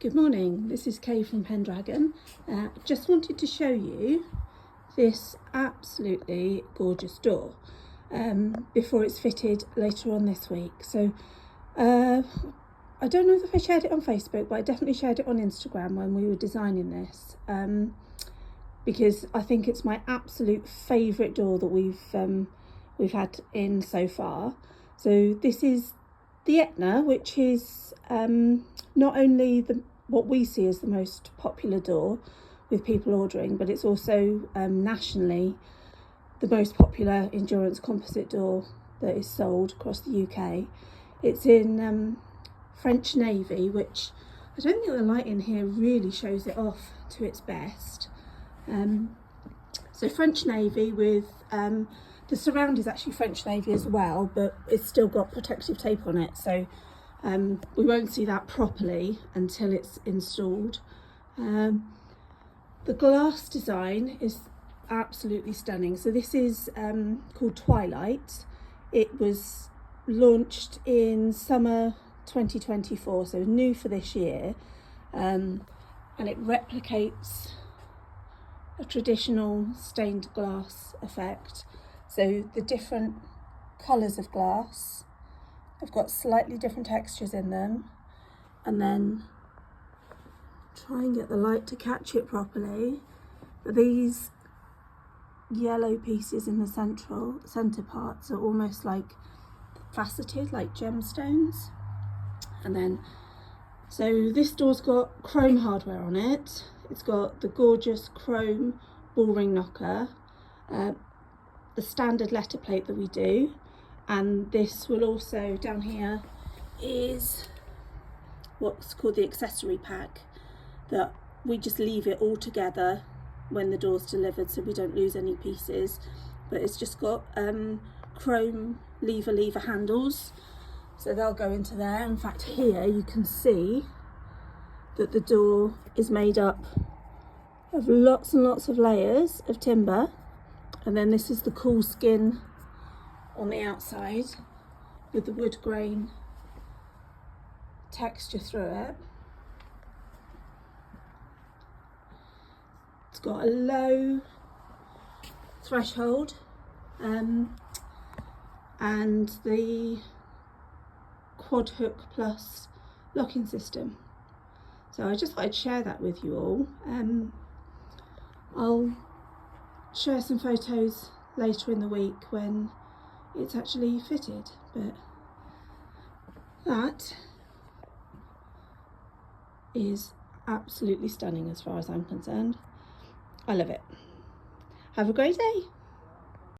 Good morning, this is Kay from Pendragon. Just wanted to show you this absolutely gorgeous door before it's fitted later on this week. So I don't know if I shared it on Facebook, but I definitely shared it on Instagram when we were designing this, because I think it's my absolute favourite door that we've had in so far. So this is the Etna, which is not only what we see as the most popular door with people ordering, but it's also nationally the most popular endurance composite door that is sold across the UK. It's in French navy, which I don't think the light in here really shows it off to its best. So French navy with the surround is actually French navy as well, but it's still got protective tape on it, so we won't see that properly until it's installed. The glass design is absolutely stunning. So this is called Twilight. It was launched in summer 2024, so new for this year, and it replicates a traditional stained glass effect. So the different colours of glass have got slightly different textures in them, and then try and get the light to catch it properly. But these yellow pieces in the centre parts are almost like faceted, like gemstones. And then, so this door's got chrome hardware on it. It's got the gorgeous chrome ball ring knocker, the standard letter plate that we do, and this will also, down here is what's called the accessory pack, that we just leave it all together when the door's delivered so we don't lose any pieces. But it's just got chrome lever handles, so they'll go into there. In fact, here you can see that the door is made up of lots and lots of layers of timber, and then this is the cool skin on the outside with the wood grain texture through it. It's got a low threshold and the quad hook plus locking system. So I just thought I'd share that with you all. I'll share some photos later in the week when it's actually fitted, but that is absolutely stunning as far as I'm concerned. I love it. Have a great day.